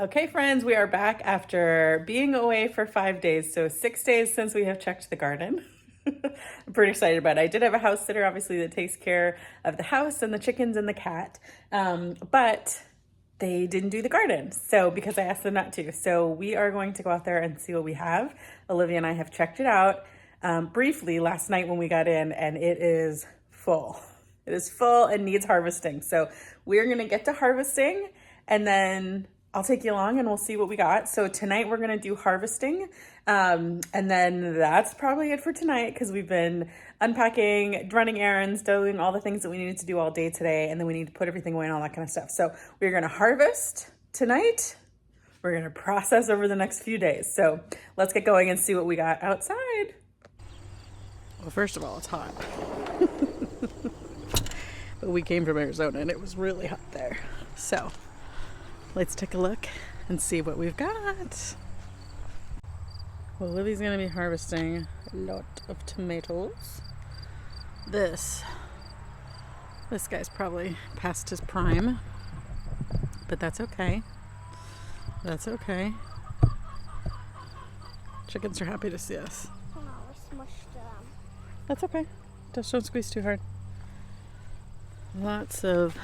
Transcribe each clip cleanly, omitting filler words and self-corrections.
Okay, friends, we are back after being away for 5 days. So 6 days since we have checked the garden. I'm pretty excited about it. I did have a house sitter, obviously, that takes care of the house and the chickens and the cat. But they didn't do the garden. So because I asked them not to. So we are going to go out there and see what we have. Olivia and I have checked it out briefly last night when we got in, and it is full. It is full and needs harvesting. So we're going to get to harvesting, and then I'll take you along and we'll see what we got. So tonight we're gonna do harvesting. And then that's probably it for tonight because we've been unpacking, running errands, doing all the things that we needed to do all day today. And then we need to put everything away and all that kind of stuff. So we're gonna harvest tonight. We're gonna process over the next few days. So let's get going and see what we got outside. Well, first of all, it's hot. But we came from Arizona and it was really hot there. So let's take a look and see what we've got. Well, Livy's gonna be harvesting a lot of tomatoes. This guy's probably past his prime, but that's okay. That's okay. Chickens are happy to see us. Oh, we smushed them. That's okay. Just don't squeeze too hard. Lots of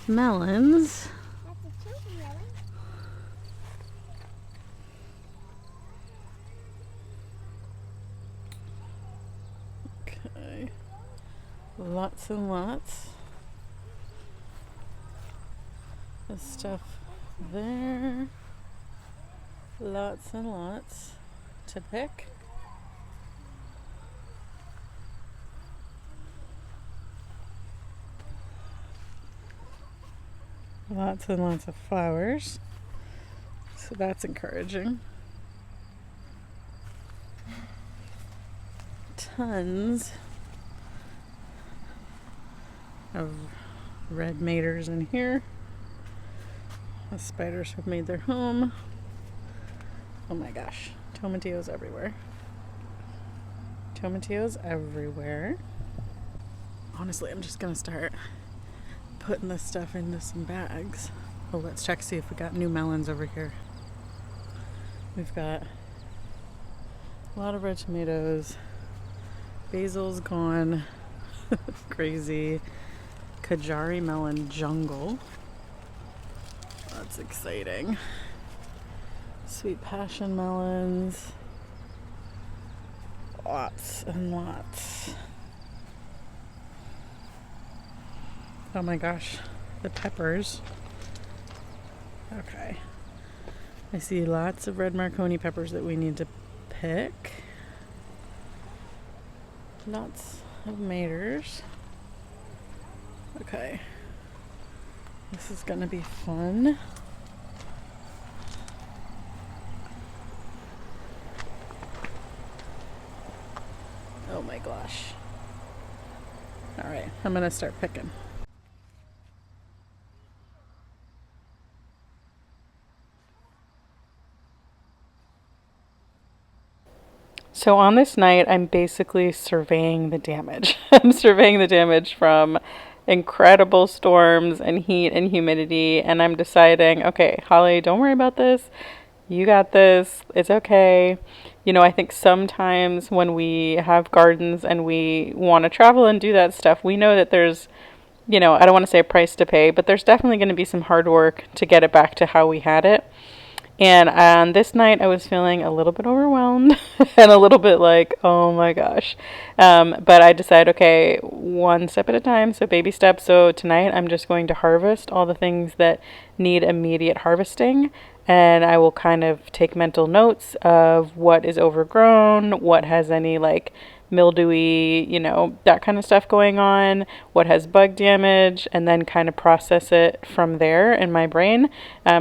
melons. Okay. Lots and lots of stuff there. Lots and lots to pick. Lots and lots of flowers. So that's encouraging. Tons of red maters in here. The spiders have made their home. Oh my gosh, tomatillos everywhere. Tomatillos everywhere. Honestly, I'm just gonna start putting this stuff into some bags. Oh, let's check, see if we got new melons over here. We've got a lot of red tomatoes. Basil's gone. Crazy. Kajari melon jungle. That's exciting. Sweet passion melons. Lots and lots. Oh my gosh, the peppers. Okay. I see lots of red Marconi peppers that we need to pick. Lots of maters. Okay. This is gonna be fun. Oh my gosh. All right, I'm gonna start picking. So on this night, I'm basically surveying the damage. I'm surveying the damage from incredible storms and heat and humidity, and I'm deciding, okay, Holly, don't worry about this. You got this. It's okay. You know, I think sometimes when we have gardens and we want to travel and do that stuff, we know that there's, I don't want to say a price to pay, but there's definitely going to be some hard work to get it back to how we had it. And on this night, I was feeling a little bit overwhelmed and a little bit like, oh my gosh. But I decided, okay, one step at a time, so baby steps. So tonight, I'm just going to harvest all the things that need immediate harvesting. And I will kind of take mental notes of what is overgrown, what has any mildewy, that kind of stuff going on, what has bug damage, and then kind of process it from there in my brain.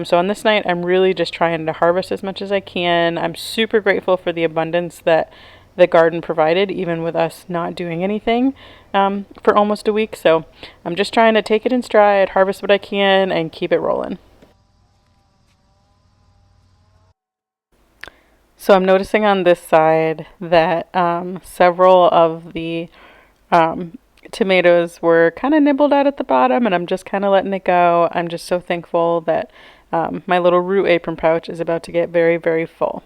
So on this night, I'm really just trying to harvest as much as I can. I'm super grateful for the abundance that the garden provided, even with us not doing anything for almost a week. So I'm just trying to take it in stride, harvest what I can, and keep it rolling. So I'm noticing on this side that several of the tomatoes were kind of nibbled out at the bottom, and I'm just kind of letting it go. I'm just so thankful that my little root apron pouch is about to get very, very full.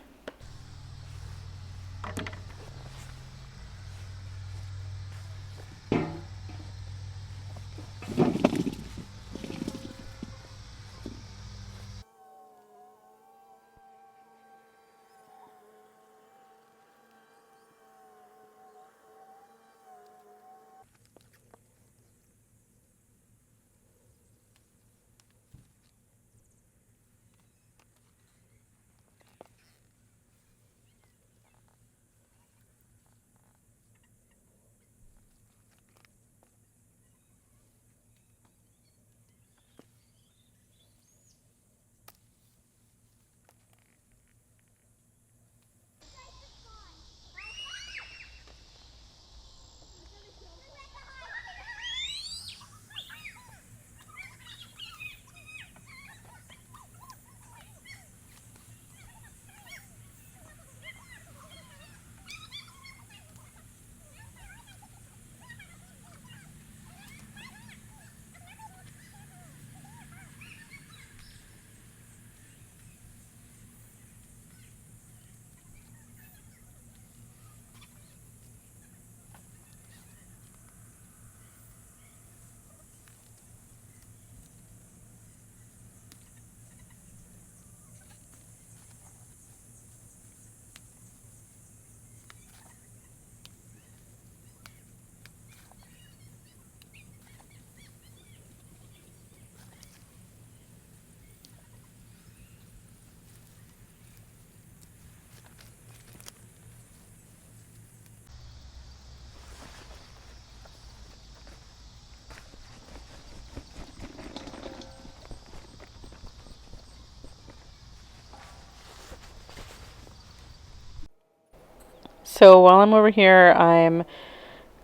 So while I'm over here, I'm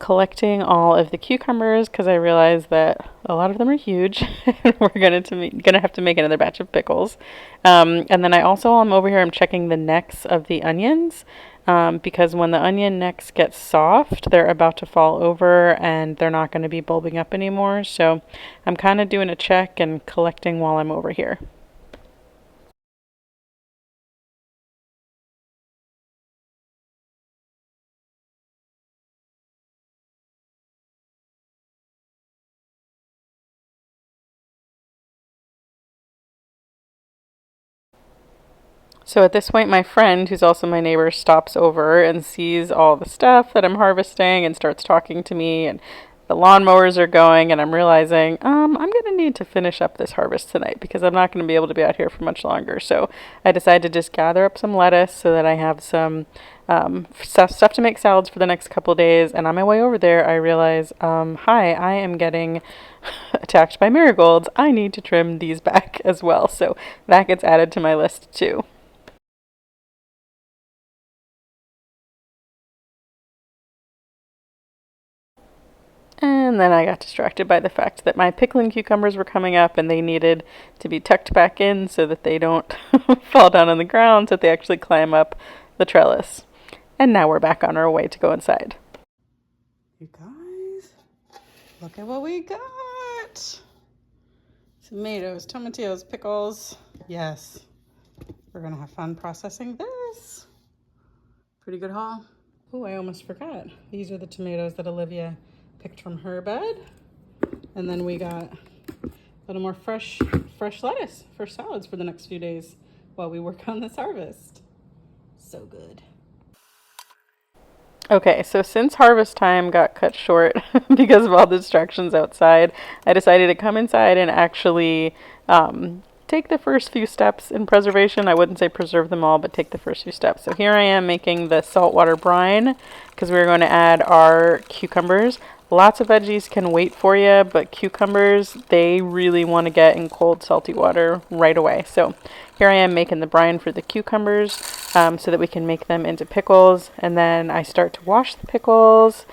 collecting all of the cucumbers because I realize that a lot of them are huge. And we're gonna have to make another batch of pickles. And then I also, while I'm over here, I'm checking the necks of the onions because when the onion necks get soft, they're about to fall over and they're not going to be bulbing up anymore. So I'm kind of doing a check and collecting while I'm over here. So at this point, my friend, who's also my neighbor, stops over and sees all the stuff that I'm harvesting and starts talking to me. And the lawnmowers are going, and I'm realizing I'm going to need to finish up this harvest tonight because I'm not going to be able to be out here for much longer. So I decided to just gather up some lettuce so that I have some stuff to make salads for the next couple of days. And on my way over there, I realize, hi, I am getting attacked by marigolds. I need to trim these back as well. So that gets added to my list too. And then I got distracted by the fact that my pickling cucumbers were coming up and they needed to be tucked back in so that they don't fall down on the ground, so that they actually climb up the trellis. And now we're back on our way to go inside. You guys, look at what we got. Tomatoes, tomatillos, pickles. Yes, we're gonna have fun processing this. Pretty good haul. Oh, I almost forgot. These are the tomatoes that Olivia picked from her bed. And then we got a little more fresh lettuce for salads for the next few days while we work on this harvest. So good. Okay, so since harvest time got cut short because of all the distractions outside, I decided to come inside and actually take the first few steps in preservation. I wouldn't say preserve them all, but take the first few steps. So here I am making the saltwater brine because we're going to add our cucumbers. Lots of veggies can wait for you, but cucumbers, they really want to get in cold, salty water right away. So here I am making the brine for the cucumbers so that we can make them into pickles. And then I start to wash the pickles.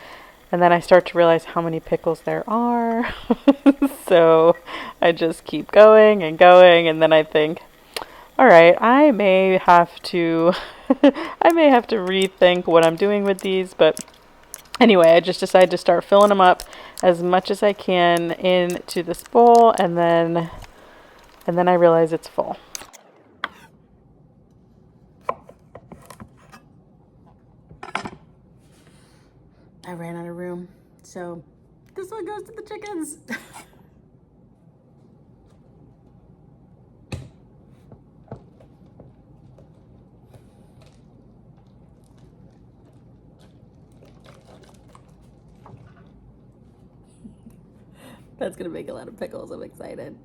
And then I start to realize how many pickles there are. So I just keep going and going. And then I think, all right, I may have to rethink what I'm doing with these, but anyway, I just decided to start filling them up as much as I can into this bowl, and then I realize it's full. I ran out of room. So this one goes to the chickens. That's gonna make a lot of pickles. I'm excited.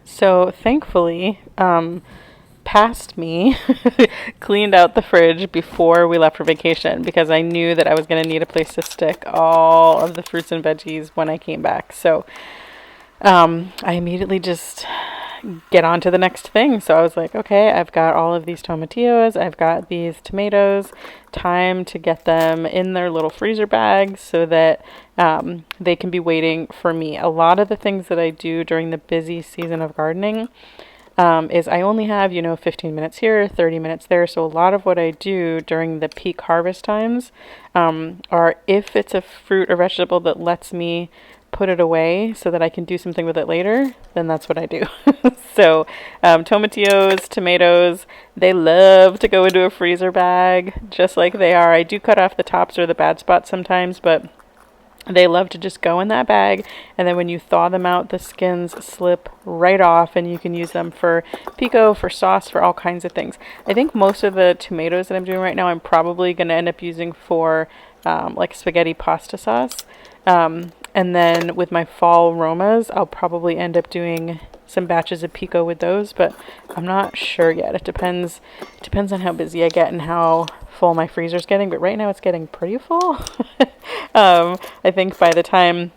So thankfully, past me cleaned out the fridge before we left for vacation because I knew that I was going to need a place to stick all of the fruits and veggies when I came back. So I immediately just get on to the next thing. So I was like, okay, I've got all of these tomatillos, I've got these tomatoes, time to get them in their little freezer bags so that they can be waiting for me. A lot of the things that I do during the busy season of gardening is I only have, 15 minutes here, 30 minutes there. So a lot of what I do during the peak harvest times are if it's a fruit or vegetable that lets me put it away so that I can do something with it later, then that's what I do. So tomatillos, tomatoes, they love to go into a freezer bag just like they are. I do cut off the tops or the bad spots sometimes, but they love to just go in that bag, and then when you thaw them out, the skins slip right off, and you can use them for pico, for sauce, for all kinds of things. I think most of the tomatoes that I'm doing right now, I'm probably going to end up using for like spaghetti pasta sauce. And then with my fall Romas, I'll probably end up doing some batches of pico with those, but I'm not sure yet. It depends on how busy I get and how full my freezer's getting, but right now it's getting pretty full. I think by the time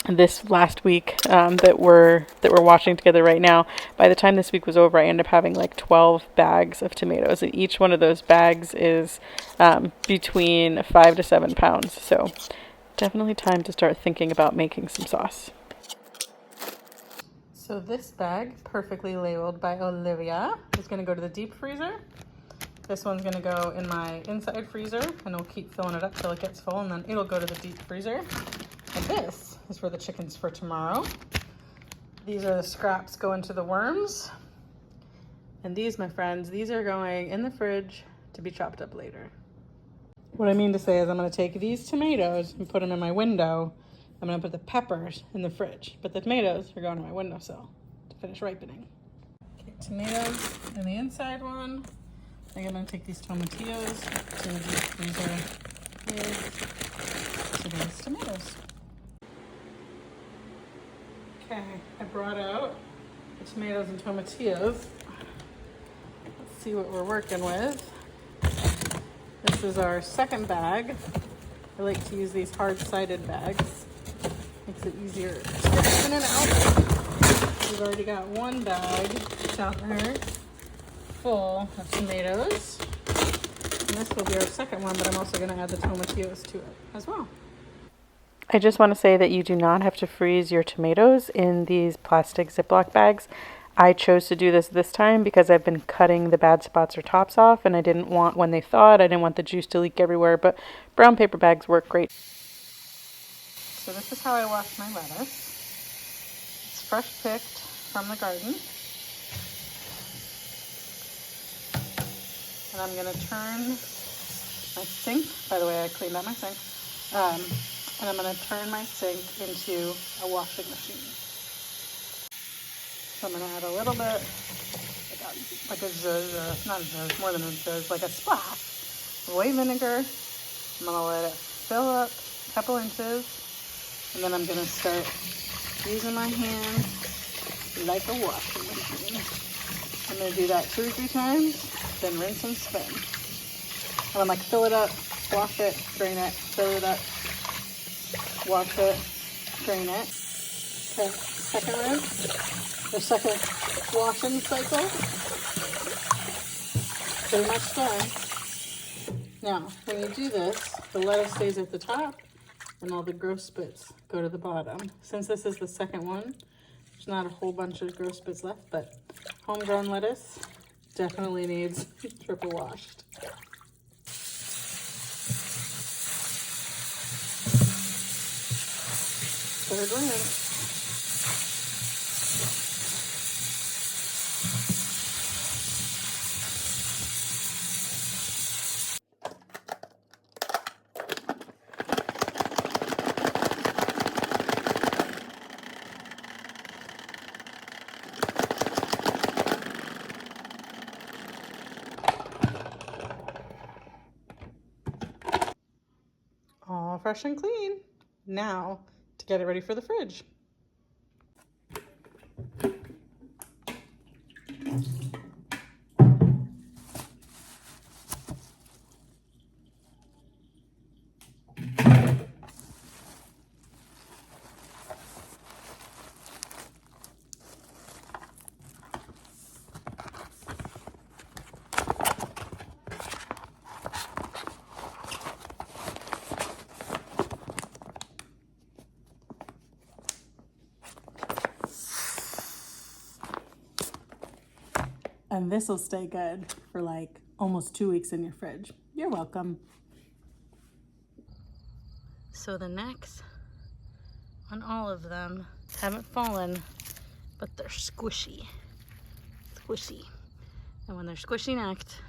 this last week that we're watching together right now, by the time this week was over, I ended up having like 12 bags of tomatoes, and each one of those bags is between 5 to 7 pounds. So definitely time to start thinking about making some sauce. So this bag, perfectly labeled by Olivia, is going to go to the deep freezer. This one's going to go in my inside freezer, and I'll keep filling it up till it gets full, and then it'll go to the deep freezer. And this is for the chickens for tomorrow. These are the scraps going to the worms. And these, my friends, these are going in the fridge to be chopped up later. What I mean to say is I'm going to take these tomatoes and put them in my window. I'm going to put the peppers in the fridge, but the tomatoes are going to my windowsill to finish ripening. Okay, tomatoes in the inside one. I think I'm going to take these tomatillos to the deep freezer with today's tomatoes. Okay, I brought out the tomatoes and tomatillos. Let's see what we're working with. This is our second bag. I like to use these hard-sided bags. Makes it easier to get in and out. We've already got one bag down there full of tomatoes. And this will be our second one, but I'm also going to add the tomatillos to it as well. I just want to say that you do not have to freeze your tomatoes in these plastic Ziploc bags. I chose to do this time because I've been cutting the bad spots or tops off, and I didn't want, when they thawed, I didn't want the juice to leak everywhere, but brown paper bags work great. So this is how I wash my lettuce. It's fresh picked from the garden. And I'm going to turn my sink. By the way, I cleaned out my sink. And I'm going to turn my sink into a washing machine. So I'm going to add a little bit, like a zhuzh, not a zhuzh, more than a zhuzh, like a splash of white vinegar. I'm going to let it fill up a couple inches. And then I'm going to start using my hand like a washing machine. I'm going to do that 2 or 3 times. Then rinse and spin. And I'm like, fill it up, wash it, drain it, fill it up, wash it, drain it. Okay, second rinse, or second washing cycle. Pretty much done. Now, when you do this, the lettuce stays at the top and all the gross bits go to the bottom. Since this is the second one, there's not a whole bunch of gross bits left, but homegrown lettuce definitely needs triple washed. Third rinse. fresh and clean. Now to get it ready for the fridge. And this will stay good for like almost 2 weeks in your fridge. You're welcome. So the necks on all of them haven't fallen, but they're squishy. Squishy. And when they're squishy necked,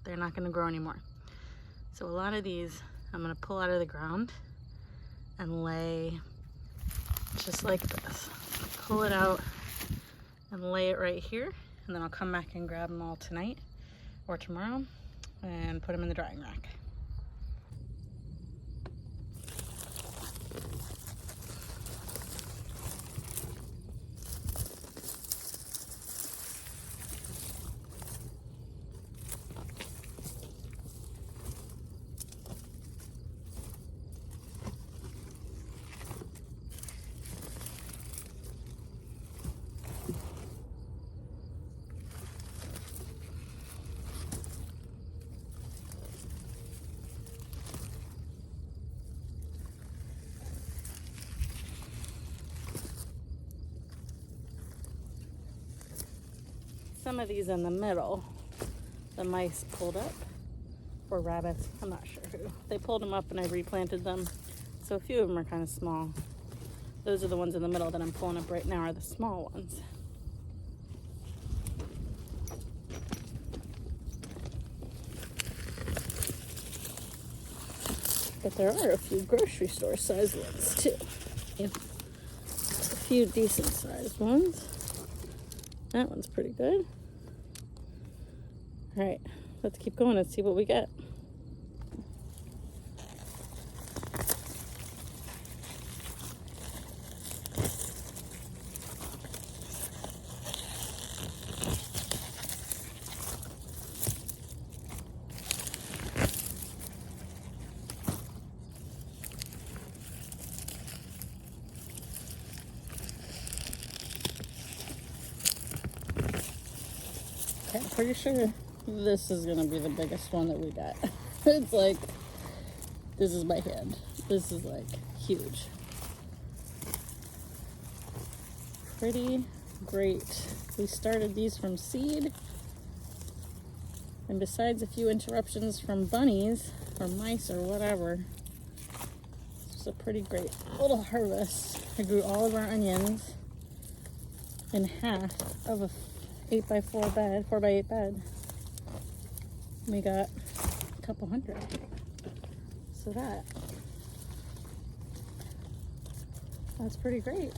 they're not gonna grow anymore. So a lot of these I'm gonna pull out of the ground and lay just like this. Pull it out and lay it right here. And then I'll come back and grab them all tonight or tomorrow and put them in the drying rack. Some of these in the middle, the mice pulled up, or rabbits, I'm not sure who. They pulled them up and I replanted them. So a few of them are kind of small. Those are the ones in the middle that I'm pulling up right now are the small ones. But there are a few grocery store size ones too. Just a few decent sized ones. That one's pretty good. All right, let's keep going and see what we get. Okay, I'm pretty sure this is gonna be the biggest one that we got. It's like, this is my hand. This is like huge. Pretty great. We started these from seed. And besides a few interruptions from bunnies or mice or whatever, it's a pretty great little harvest. I grew all of our onions in half of a 8x4 bed, 4x8 bed. We got a couple hundred. So that's pretty great.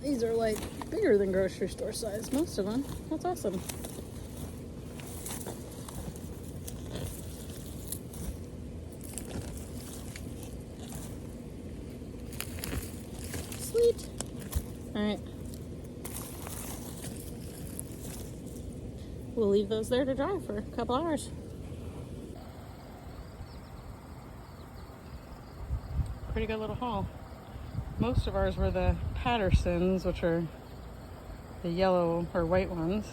These are like bigger than grocery store size, most of them. That's awesome. Sweet. All right. We'll leave those there to dry for a couple hours. Pretty good little haul. Most of ours were the Pattersons, which are the yellow or white ones.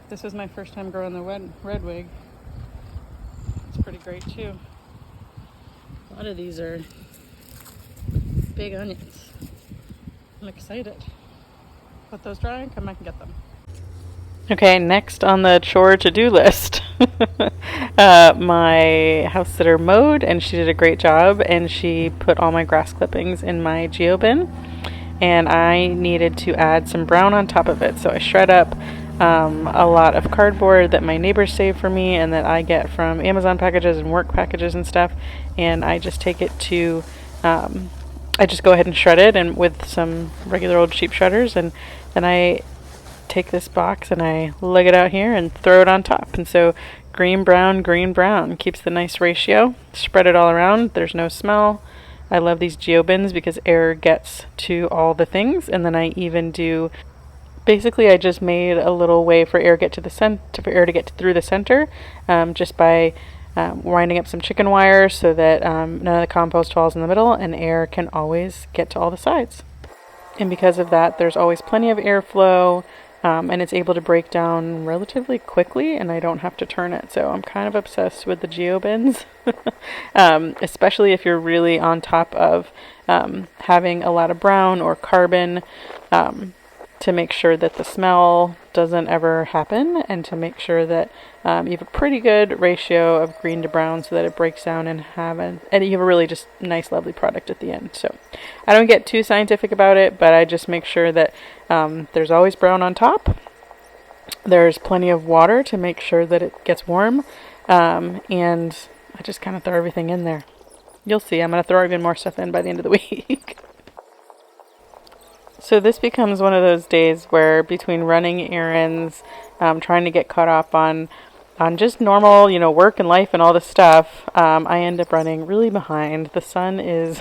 This was my first time growing the red wig. It's pretty great too. A lot of these are big onions. I'm excited. Let those dry and come back and get them. Okay, next on the chore to-do list. My house sitter mowed and she did a great job and she put all my grass clippings in my geo bin. and I needed to add some brown on top of it. So I shred up a lot of cardboard that my neighbors save for me and that I get from Amazon packages and work packages and stuff, and I just take it to I just go ahead and shred it and with some regular old cheap shredders, and then I take this box and I lug it out here and throw it on top. And so green, brown keeps the nice ratio. Spread it all around. There's no smell. I love these geo bins because air gets to all the things. And then I even do, basically I just made a little way for air get to the for air to get through the center, just by winding up some chicken wire so that none of the compost falls in the middle and air can always get to all the sides. And because of that, there's always plenty of airflow, and it's able to break down relatively quickly, and I don't have to turn it. So I'm kind of obsessed with the geo bins, especially if you're really on top of having a lot of brown or carbon, to make sure that the smell doesn't ever happen, and to make sure that you have a pretty good ratio of green to brown so that it breaks down and you have a really just nice, lovely product at the end. So I don't get too scientific about it, but I just make sure that there's always brown on top. There's plenty of water to make sure that it gets warm, and I just kind of throw everything in there. You'll see, I'm going to throw even more stuff in by the end of the week. So this becomes one of those days where between running errands, trying to get caught up on just normal, work and life and all this stuff, I end up running really behind. The sun is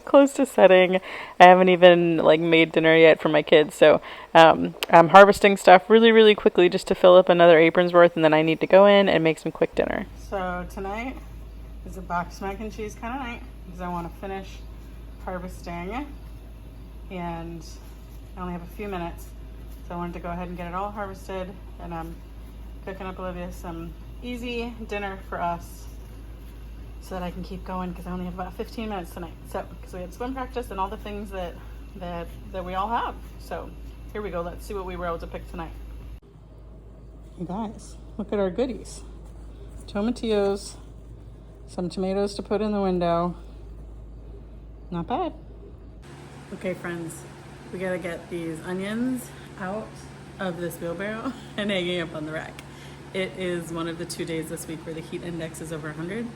close to setting. I haven't even made dinner yet for my kids. So I'm harvesting stuff really, really quickly just to fill up another apron's worth, and then I need to go in and make some quick dinner. So tonight is a box mac and cheese kind of night because I want to finish harvesting, and I only have a few minutes, so I wanted to go ahead and get it all harvested, and I'm cooking up Olivia some easy dinner for us so that I can keep going because I only have about 15 minutes tonight. So, because we had swim practice and all the things that we all have. So, here we go. Let's see what we were able to pick tonight. Hey guys, look at our goodies. Tomatillos, some tomatoes to put in the window. Not bad. Okay, friends. We gotta get these onions out of this wheelbarrow and hanging up on the rack. It is one of the 2 days this week where the heat index is over 100.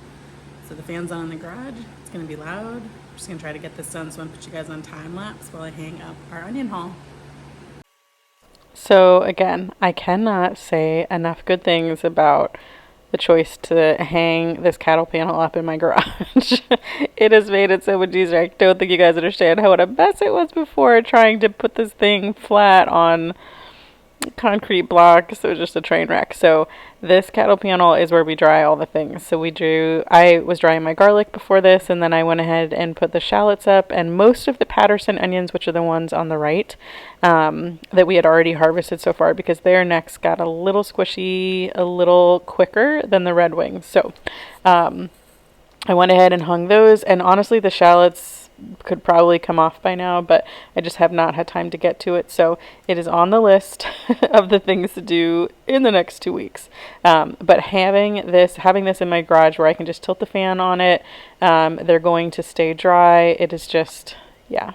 So the fan's on in the garage. It's gonna be loud. I'm just gonna try to get this done, so I'm gonna put you guys on time lapse while I hang up our onion haul. So again, I cannot say enough good things about the choice to hang this cattle panel up in my garage. It has made it so much easier. I don't think you guys understand what a mess it was before trying to put this thing flat on concrete blocks. It was just a train wreck. So this cattle panel is where we dry all the things. So I was drying my garlic before this, and then I went ahead and put the shallots up, and most of the Patterson onions, which are the ones on the right, that we had already harvested so far, because their necks got a little squishy a little quicker than the Red Wings. So I went ahead and hung those, and honestly the shallots could probably come off by now, but I just have not had time to get to it. So it is on the list of the things to do in the next 2 weeks. But having this in my garage where I can just tilt the fan on it, they're going to stay dry. It is just, yeah,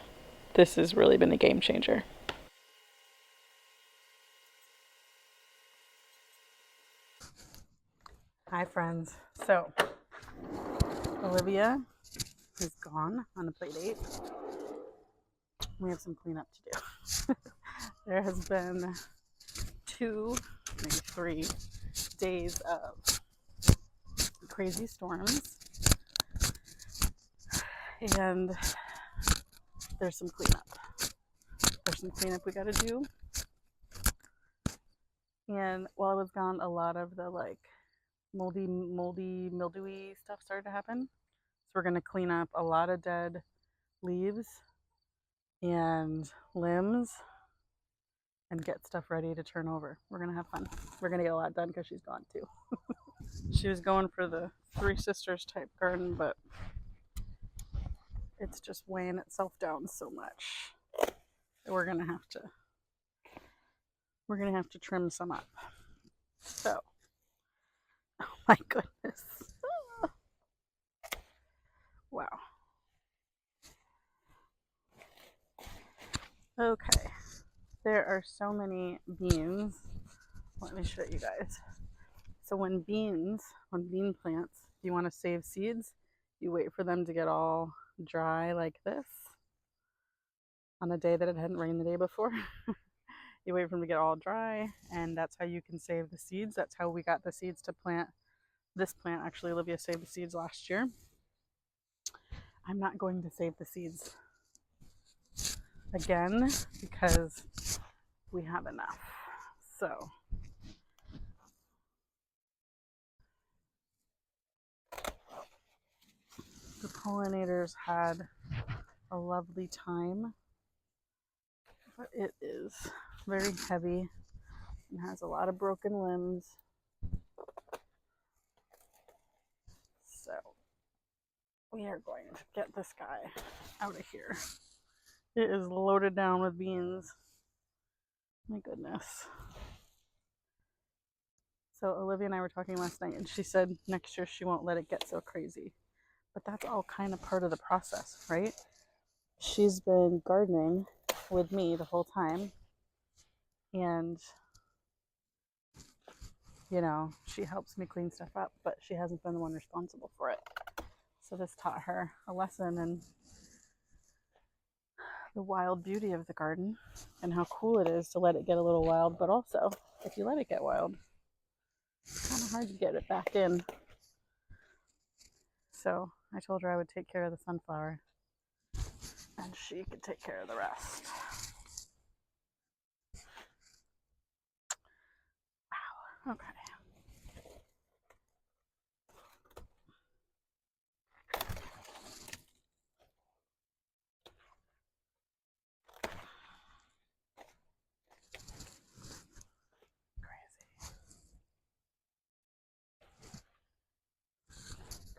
this has really been a game changer. Hi friends. So Olivia is gone on a play date. We have some cleanup to do. There has been 2, maybe 3 days of crazy storms, and there's some cleanup. We gotta do. And while I was gone, a lot of the moldy, mildewy stuff started to happen. So we're gonna clean up a lot of dead leaves and limbs and get stuff ready to turn over. We're gonna have fun. We're gonna get a lot done because she's gone too. She was going for the Three Sisters type garden, but it's just weighing itself down so much that we're gonna have to trim some up. So, oh my goodness. Wow. Okay, there are so many beans. Let me show you guys. So when bean plants, you want to save seeds, you wait for them to get all dry like this on a day that it hadn't rained the day before. You wait for them to get all dry, and that's how you can save the seeds. That's how we got the seeds to plant this plant. Actually, Olivia saved the seeds last year. I'm not going to save the seeds again because we have enough. So the pollinators had a lovely time, but it is very heavy and has a lot of broken limbs. So we are going to get this guy out of here. It is loaded down with beans. My goodness. So Olivia and I were talking last night, and she said next year she won't let it get so crazy. But that's all kind of part of the process, right? She's been gardening with me the whole time, and she helps me clean stuff up, but she hasn't been the one responsible for it. So this taught her a lesson in the wild beauty of the garden and how cool it is to let it get a little wild, but also if you let it get wild, it's kind of hard to get it back in. So I told her I would take care of the sunflower and she could take care of the rest. Wow. Okay.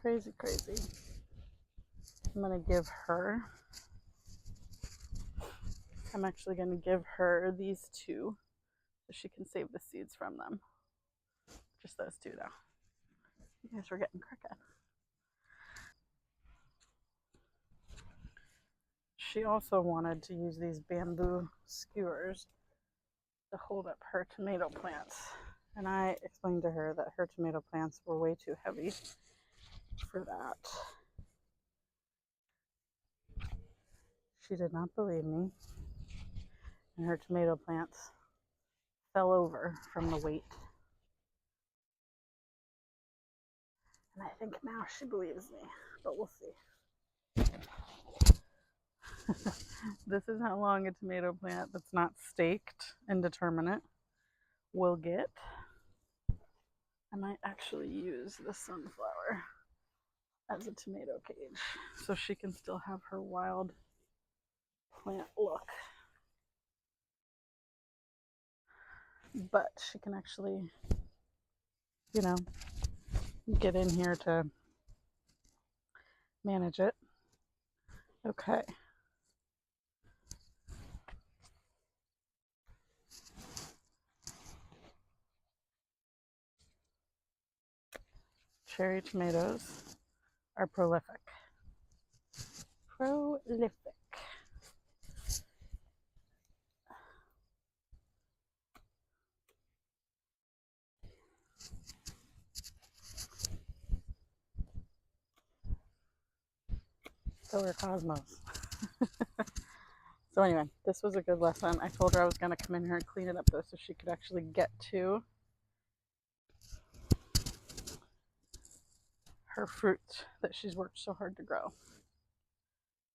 Crazy, crazy. I'm actually going to give her these two so she can save the seeds from them. Just those two, though. You guys were getting crooked. She also wanted to use these bamboo skewers to hold up her tomato plants. And I explained to her that her tomato plants were way too heavy for that. She did not believe me, and her tomato plants fell over from the weight. And I think now she believes me, but we'll see. This is how long a tomato plant that's not staked indeterminate will get. I might actually use the sunflower as a tomato cage so she can still have her wild plant look. But she can actually, get in here to manage it. Okay. Cherry tomatoes are prolific. Prolific. So are Cosmos. So anyway, this was a good lesson. I told her I was going to come in here and clean it up though so she could actually get to her fruit that she's worked so hard to grow.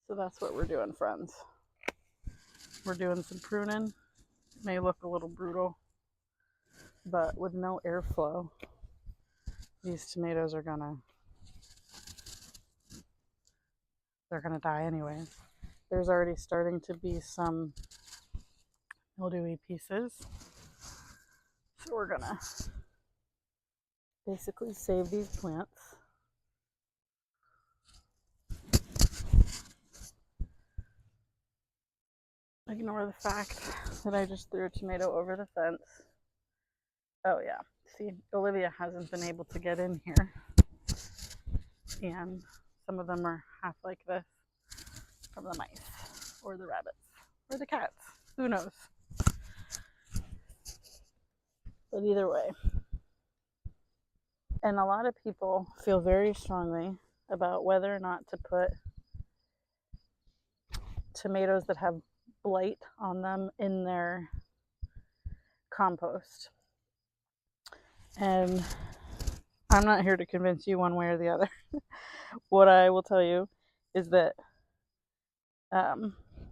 So that's what we're doing, friends. We're doing some pruning. It may look a little brutal, but with no airflow, these tomatoes are they're gonna die anyways. There's already starting to be some mildewy pieces. So we're gonna basically save these plants. Ignore the fact that I just threw a tomato over the fence. Oh yeah, see, Olivia hasn't been able to get in here. And some of them are half like this from the mice or the rabbits. or the cats. Who knows? But either way. And a lot of people feel very strongly about whether or not to put tomatoes that have blight on them in their compost. And I'm not here to convince you one way or the other. What I will tell you is that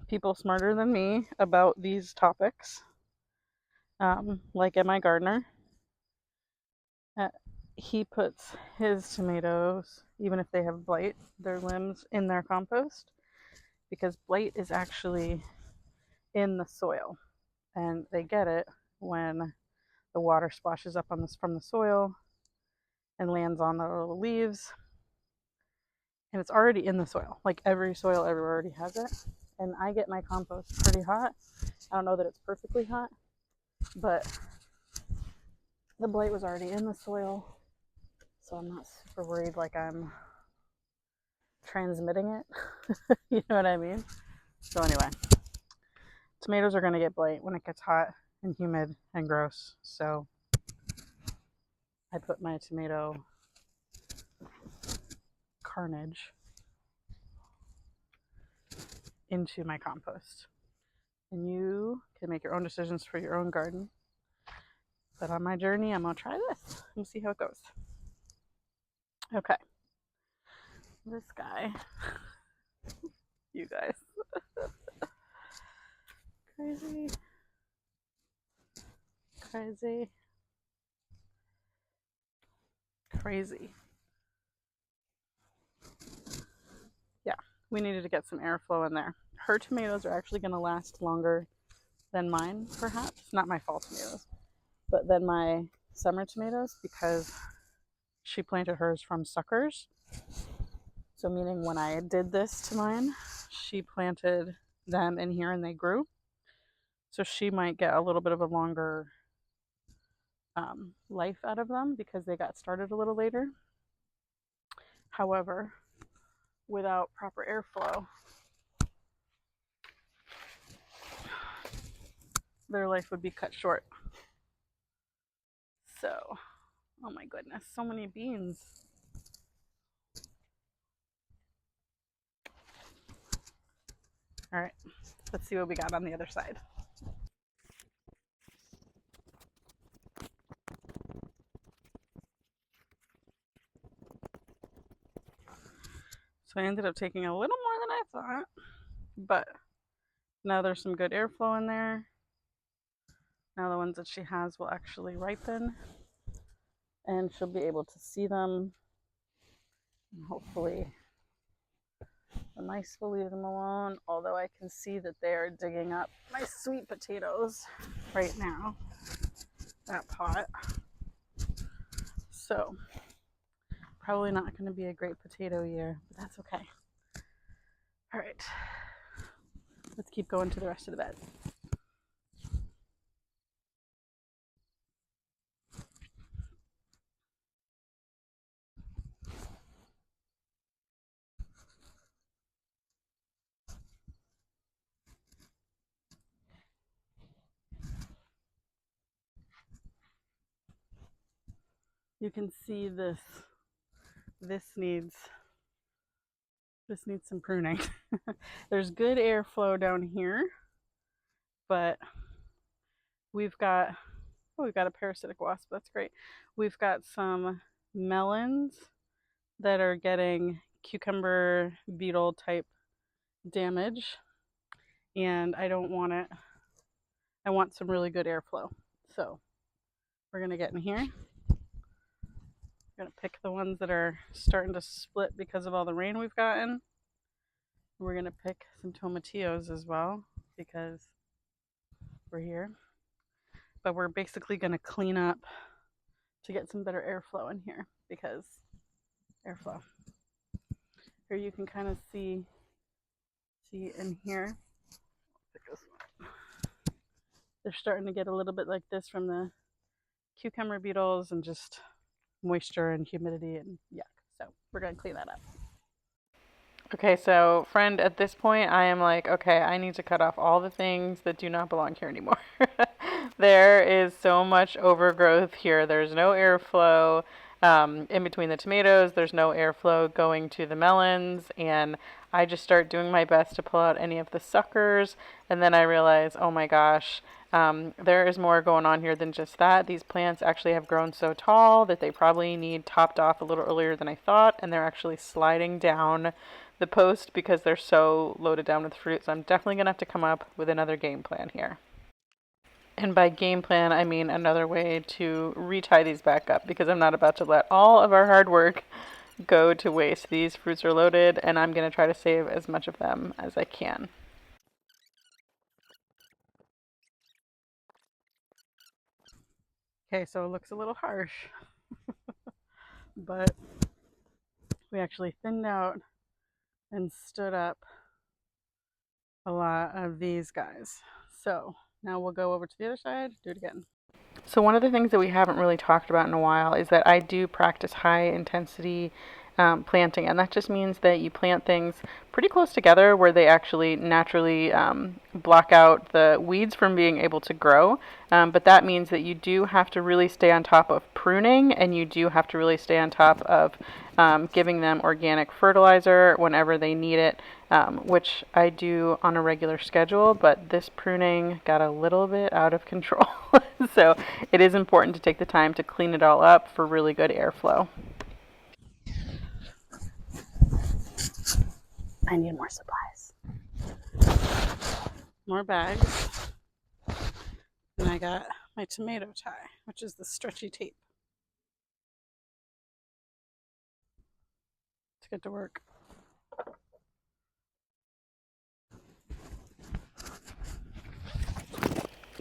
people smarter than me about these topics, like my gardener, he puts his tomatoes, even if they have blight, their limbs in their compost, because blight is actually in the soil, and they get it when the water splashes up on this from the soil and lands on the little leaves, and it's already in the soil. Like every soil everywhere already has it. And I get my compost pretty hot. I don't know that it's perfectly hot, but the blight was already in the soil, so I'm not super worried like I'm transmitting it. You know what I mean? So anyway, tomatoes are going to get blight when it gets hot and humid and gross. So I put my tomato carnage into my compost. And you can make your own decisions for your own garden. But on my journey, I'm going to try this and see how it goes. Okay. This guy. You guys. Crazy. Crazy. Crazy. Yeah, we needed to get some airflow in there. Her tomatoes are actually going to last longer than mine, perhaps. Not my fall tomatoes, but than my summer tomatoes, because she planted hers from suckers. So meaning when I did this to mine, she planted them in here and they grew. So she might get a little bit of a longer life out of them because they got started a little later. However, without proper airflow, their life would be cut short. So, oh my goodness, so many beans. All right, let's see what we got on the other side. So I ended up taking a little more than I thought, but now there's some good airflow in there. Now the ones that she has will actually ripen, and she'll be able to see them. And hopefully the mice will leave them alone, although I can see that they are digging up my sweet potatoes right now, that pot. So probably not going to be a great potato year, but that's okay. All right, let's keep going to the rest of the bed. You can see this needs some pruning. There's good airflow down here, but we've got a parasitic wasp. That's great. We've got some melons that are getting cucumber beetle type damage, and I don't want it. I want some really good airflow. So we're gonna get in here. We're gonna pick the ones that are starting to split because of all the rain we've gotten. We're gonna pick some tomatillos as well because we're here. But we're basically gonna clean up to get some better airflow in here because airflow. Here you can kind of see in here. They're starting to get a little bit like this from the cucumber beetles and just moisture and humidity and yuck. So we're gonna clean that up. Okay, so friend, at this point, I am like, okay, I need to cut off all the things that do not belong here anymore. There is so much overgrowth here. There's no airflow in between the tomatoes. There's no airflow going to the melons, and I just start doing my best to pull out any of the suckers, and then I realize, oh my gosh, there is more going on here than just that. These plants actually have grown so tall that they probably need topped off a little earlier than I thought, and they're actually sliding down the post because they're so loaded down with fruit. So I'm definitely going to have to come up with another game plan here. And by game plan, I mean another way to retie these back up because I'm not about to let all of our hard work go to waste. These fruits are loaded, and I'm going to try to save as much of them as I can. Okay, so it looks a little harsh, but we actually thinned out and stood up a lot of these guys. So now we'll go over to the other side, do it again. So one of the things that we haven't really talked about in a while is that I do practice high intensity planting, and that just means that you plant things pretty close together where they actually naturally block out the weeds from being able to grow. But that means that you do have to really stay on top of pruning, and you do have to really stay on top of giving them organic fertilizer whenever they need it, which I do on a regular schedule, but this pruning got a little bit out of control. So it is important to take the time to clean it all up for really good airflow. I need more supplies. More bags. And I got my tomato tie, which is the stretchy tape. Let's get to work.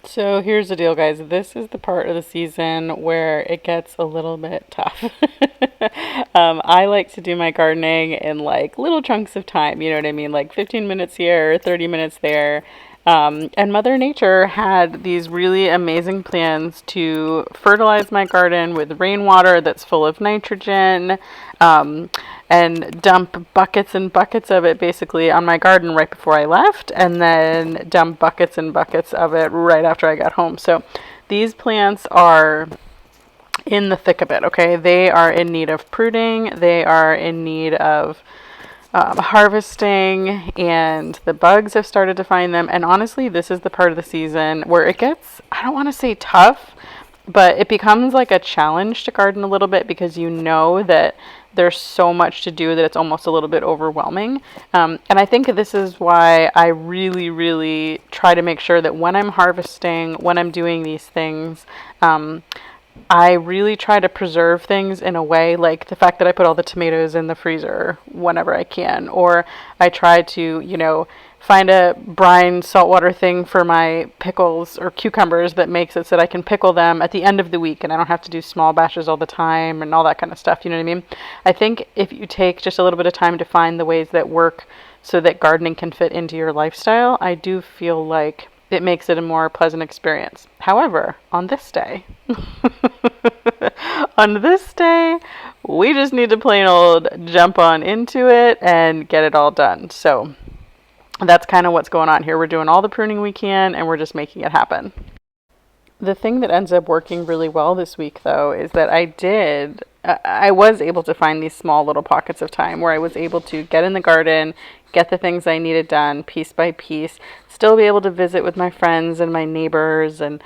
So here's the deal, guys. This is the part of the season where it gets a little bit tough. I like to do my gardening in like little chunks of time, you know what I mean? Like 15 minutes here, 30 minutes there. And Mother Nature had these really amazing plans to fertilize my garden with rainwater that's full of nitrogen, and dump buckets and buckets of it basically on my garden right before I left, and then dump buckets and buckets of it right after I got home. So these plants are in the thick of it, okay? They are in need of pruning. They are in need of harvesting, and the bugs have started to find them. And honestly, this is the part of the season where it gets, I don't want to say tough, but it becomes like a challenge to garden a little bit because you know that there's so much to do that it's almost a little bit overwhelming. And I think this is why I really, really try to make sure that when I'm harvesting, when I'm doing these things, I really try to preserve things in a way, like the fact that I put all the tomatoes in the freezer whenever I can, or I try to, find a brine saltwater thing for my pickles or cucumbers that makes it so that I can pickle them at the end of the week and I don't have to do small batches all the time and all that kind of stuff, you know what I mean? I think if you take just a little bit of time to find the ways that work so that gardening can fit into your lifestyle, I do feel like it makes it a more pleasant experience. However, on this day, we just need to plain old jump on into it and get it all done. So that's kind of what's going on here. We're doing all the pruning we can, and we're just making it happen. The thing that ends up working really well this week, though, is that I was able to find these small little pockets of time where I was able to get in the garden, get the things I needed done piece by piece, still be able to visit with my friends and my neighbors, and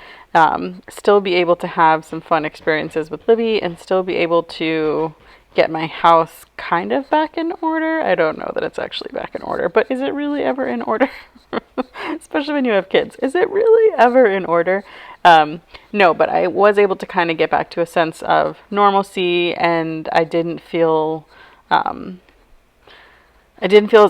still be able to have some fun experiences with Libby, and still be able to get my house kind of back in order. I don't know that it's actually back in order, but is it really ever in order? Especially when you have kids. Is it really ever in order? No, but I was able to kind of get back to a sense of normalcy, and I didn't feel as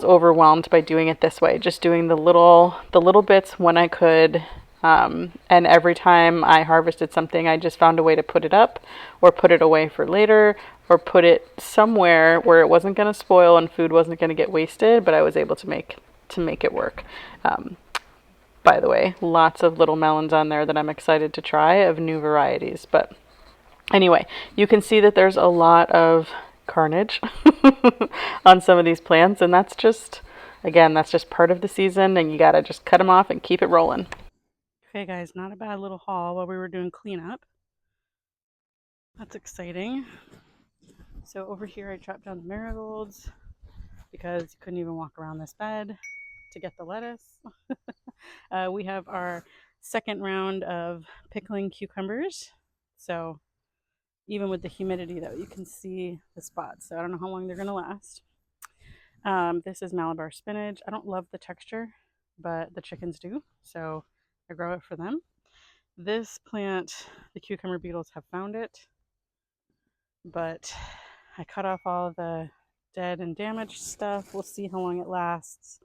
overwhelmed by doing it this way. Just doing the little bits when I could. And every time I harvested something, I just found a way to put it up or put it away for later or put it somewhere where it wasn't going to spoil and food wasn't going to get wasted, but I was able to make it work. By the way, lots of little melons on there that I'm excited to try of new varieties. But anyway, you can see that there's a lot of carnage on some of these plants, and that's just, again, that's just part of the season, and you gotta just cut them off and keep it rolling. Okay guys, not a bad little haul while we were doing cleanup. That's exciting. So over here I chopped down the marigolds because you couldn't even walk around this bed to get the lettuce. We have our second round of pickling cucumbers. So even with the humidity though, you can see the spots. So I don't know how long they're gonna last. This is Malabar spinach. I don't love the texture, but the chickens do. So I grow it for them. This plant, the cucumber beetles have found it, but I cut off all the dead and damaged stuff. We'll see how long it lasts.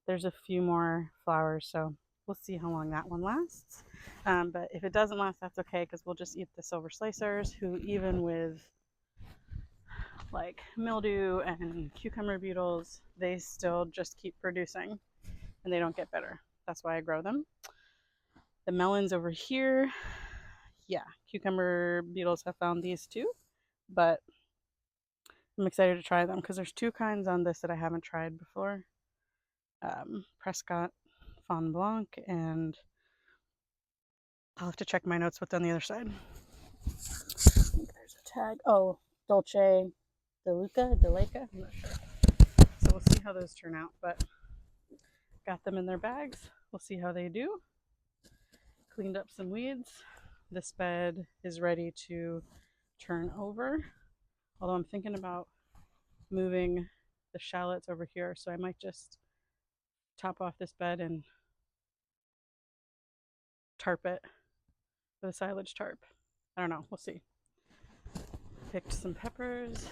There's a few more flowers, so we'll see how long that one lasts. But if it doesn't last, that's okay, because we'll just eat the silver slicers, who even with like mildew and cucumber beetles, they still just keep producing and they don't get better. That's why I grow them. The melons over here, yeah, cucumber beetles have found these too, but I'm excited to try them because there's two kinds on this that I haven't tried before. Prescott Fond Blanc, and I'll have to check my notes what's on the other side. I think there's a tag. Oh, Dolce DeLuca, I'm not sure. So we'll see how those turn out, but got them in their bags. We'll see how they do. Cleaned up some weeds. This bed is ready to turn over, although I'm thinking about moving the shallots over here, so I might just top off this bed and tarp it with a silage tarp. I don't know, we'll see. Picked some peppers,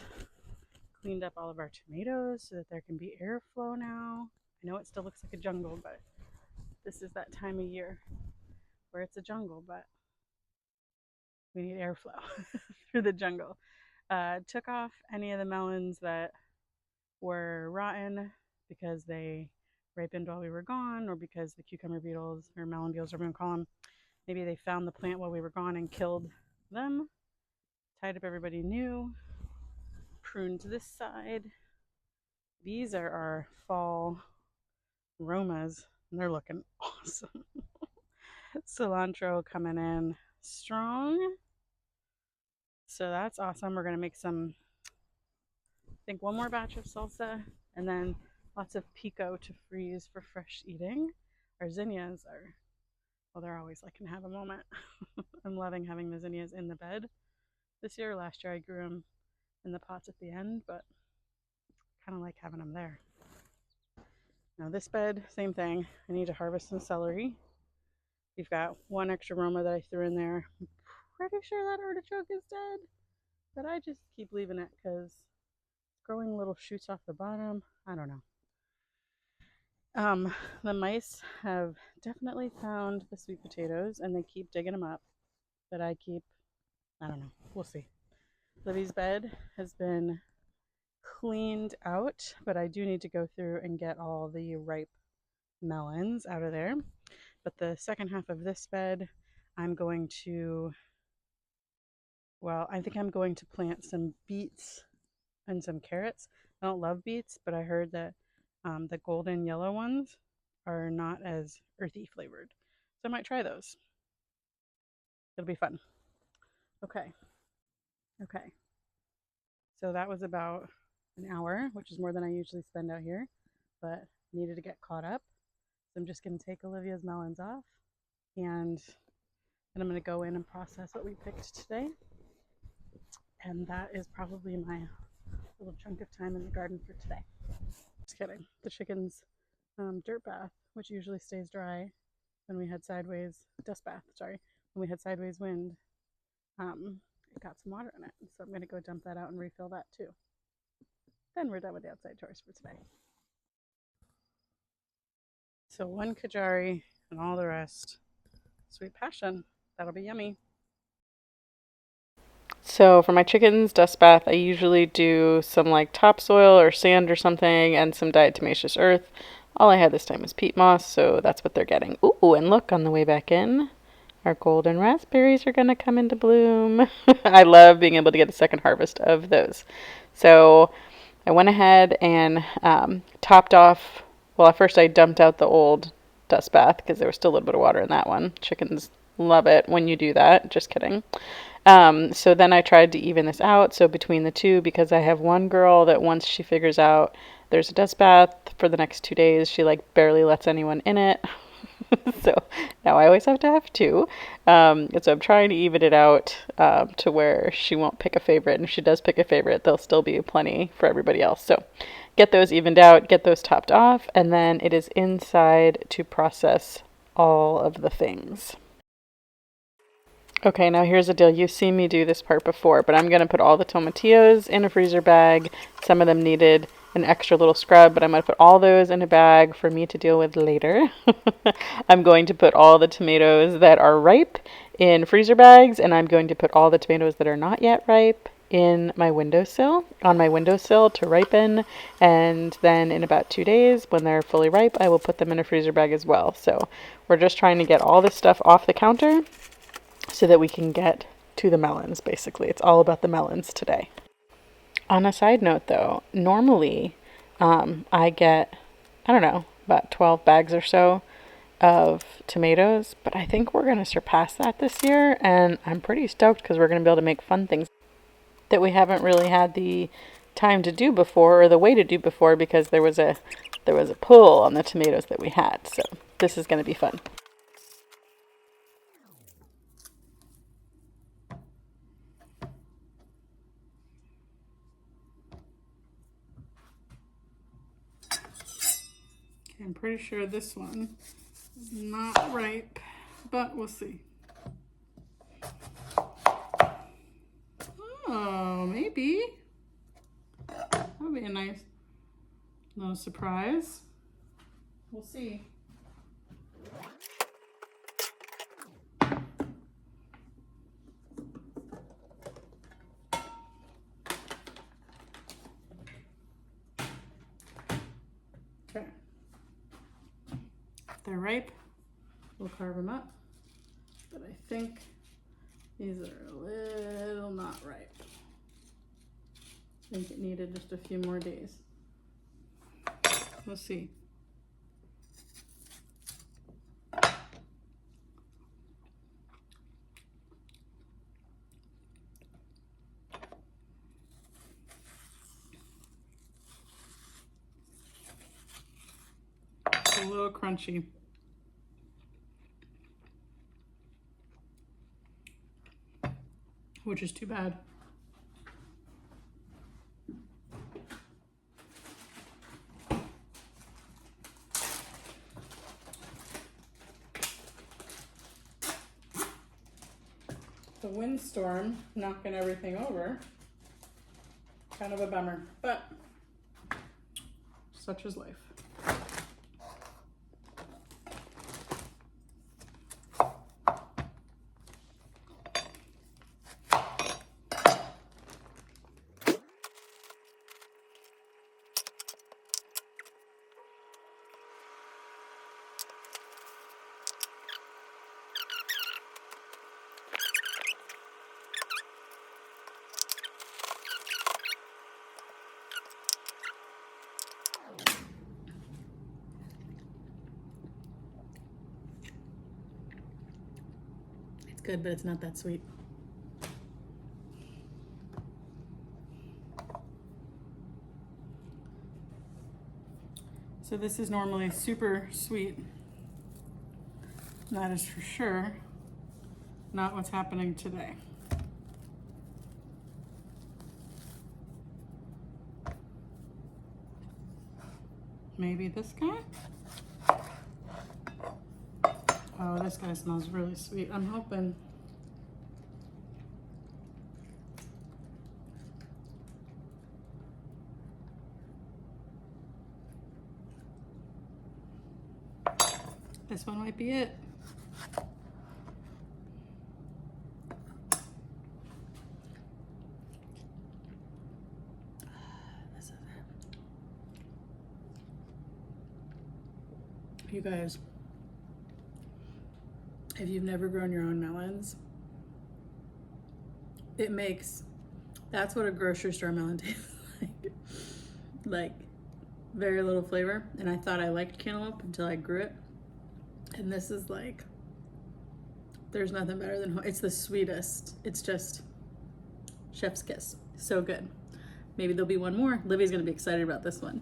cleaned up all of our tomatoes so that there can be airflow now. I know it still looks like a jungle, but this is that time of year where it's a jungle, but we need airflow through the jungle. Took off any of the melons that were rotten because they ripened while we were gone, or because the cucumber beetles, or melon beetles, whatever we call them, maybe they found the plant while we were gone and killed them. Tied up everybody new. Pruned this side. These are our fall aromas, and they're looking awesome. Cilantro coming in strong. So that's awesome. We're going to make some, I think, one more batch of salsa, and then lots of pico to freeze for fresh eating. Our zinnias are, well, they're always liking to have a moment. I'm loving having the zinnias in the bed this year. Last year I grew them in the pots at the end, but kind of like having them there. Now this bed, same thing. I need to harvest some celery. We've got one extra Roma that I threw in there. I'm pretty sure that artichoke is dead, but I just keep leaving it because it's growing little shoots off the bottom. I don't know. The mice have definitely found the sweet potatoes and they keep digging them up, but I don't know. We'll see. Libby's bed has been cleaned out, but I do need to go through and get all the ripe melons out of there. But the second half of this bed, I'm going to, well, I think I'm going to plant some beets and some carrots. I don't love beets, but I heard that the golden yellow ones are not as earthy flavored. So I might try those. It'll be fun. Okay. So that was about an hour, which is more than I usually spend out here, but needed to get caught up. So I'm just going to take Olivia's melons off, and then I'm going to go in and process what we picked today. And that is probably my little chunk of time in the garden for today. Just kidding. The chickens' dirt bath, which usually stays dry when we had sideways, dust bath, sorry, when we had sideways wind, it got some water in it. So I'm going to go dump that out and refill that too. Then we're done with the outside chores for today. So one Kajari and all the rest. Sweet passion. That'll be yummy. So for my chickens dust bath, I usually do some like topsoil or sand or something and some diatomaceous earth. All I had this time was peat moss, so that's what they're getting. Ooh, and look, on the way back in, our golden raspberries are going to come into bloom. I love being able to get a second harvest of those. So I went ahead and topped off. Well, at first I dumped out the old dust bath because there was still a little bit of water in that one. Chickens love it when you do that. Just kidding. So then I tried to even this out. So between the two, because I have one girl that once she figures out there's a dust bath for the next 2 days, she like barely lets anyone in it. So now I always have to have two. And so I'm trying to even it out to where she won't pick a favorite. And if she does pick a favorite, there'll still be plenty for everybody else. So get those evened out, get those topped off, and then it is inside to process all of the things. Okay, now here's the deal. You've seen me do this part before, but I'm going to put all the tomatillos in a freezer bag. Some of them needed an extra little scrub, but I'm going to put all those in a bag for me to deal with later. I'm going to put all the tomatoes that are ripe in freezer bags, and I'm going to put all the tomatoes that are not yet ripe in my windowsill, on my windowsill to ripen, and then in about 2 days, when they're fully ripe, I will put them in a freezer bag as well. So we're just trying to get all this stuff off the counter so that we can get to the melons, basically. It's all about the melons today. On a side note, though, normally I get, I don't know, about 12 bags or so of tomatoes, but I think we're going to surpass that this year, and I'm pretty stoked because we're going to be able to make fun things that we haven't really had the time to do before, or the way to do before, because there was a pull on the tomatoes that we had. So this is going to be fun. I'm pretty sure this one is not ripe, but we'll see. Oh, maybe. That would be a nice little surprise. We'll see. Okay. If they're ripe, we'll carve them up. But I think these are a little not ripe. I think it needed just a few more days. We'll see. It's a little crunchy. Which is too bad. The windstorm knocking everything over. Kind of a bummer, but such is life. Good, but it's not that sweet. So this is normally super sweet. That is for sure not what's happening today. Maybe this guy? Oh, this guy smells really sweet. I'm hoping. This one might be it. This is it. You guys, if you've never grown your own melons, that's what a grocery store melon tastes like very little flavor. And I thought I liked cantaloupe until I grew it. And this is like, there's nothing better than, it's the sweetest. It's just chef's kiss. So good. Maybe there'll be one more. Livy's gonna be excited about this one.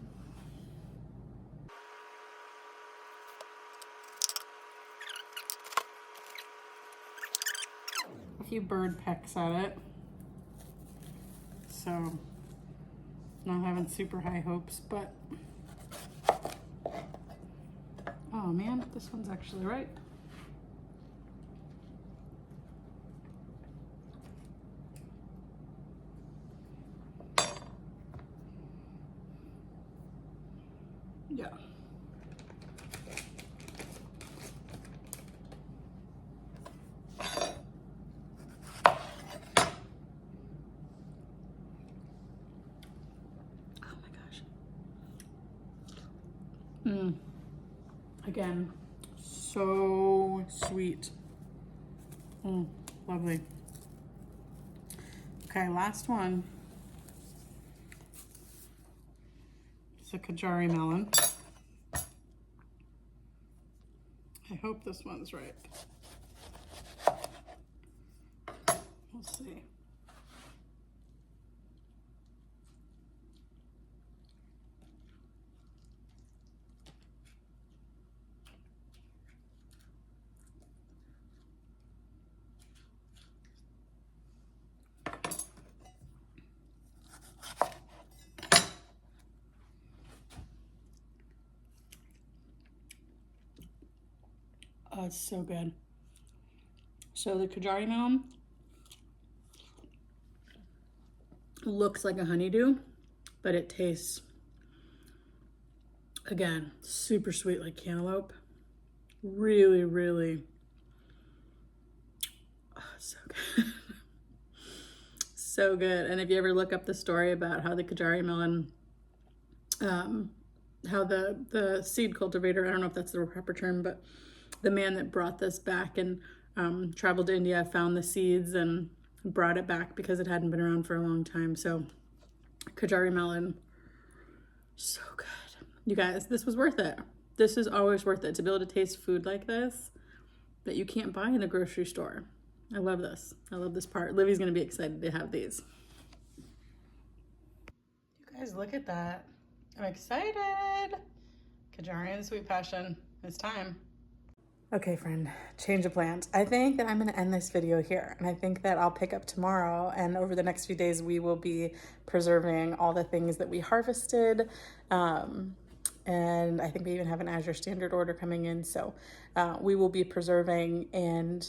A few bird pecks at it. So, not having super high hopes, but oh man, this one's actually ripe. Yeah. Again, so sweet. Lovely. Okay, last one. It's a Kajari melon. I hope this one's right. We'll see. Oh, it's so good. So the Kajari melon looks like a honeydew, but it tastes, again, super sweet like cantaloupe. Really, really, oh, so good. So good. And if you ever look up the story about how the Kajari melon, how the seed cultivator, I don't know if that's the proper term, but the man that brought this back and traveled to India, found the seeds and brought it back because it hadn't been around for a long time. So Kajari melon, so good. You guys, this was worth it. This is always worth it to be able to taste food like this that you can't buy in the grocery store. I love this. I love this part. Livy's gonna be excited to have these. You guys, look at that. I'm excited. Kajari and Sweet Passion. It's time. Okay, friend, change of plans. I think that I'm gonna end this video here, and I think that I'll pick up tomorrow, and over the next few days, we will be preserving all the things that we harvested, and I think we even have an Azure Standard order coming in, so we will be preserving and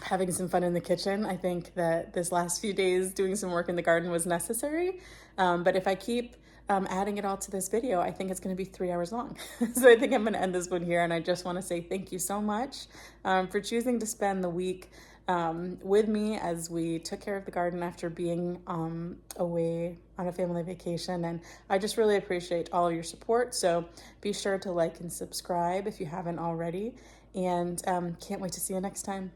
having some fun in the kitchen. I think that this last few days doing some work in the garden was necessary, but if I keep adding it all to this video, I think it's going to be 3 hours long. So I think I'm going to end this one here, and I just want to say thank you so much for choosing to spend the week with me as we took care of the garden after being away on a family vacation. And I just really appreciate all of your support. So be sure to like and subscribe if you haven't already, and can't wait to see you next time.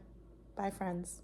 Bye, friends.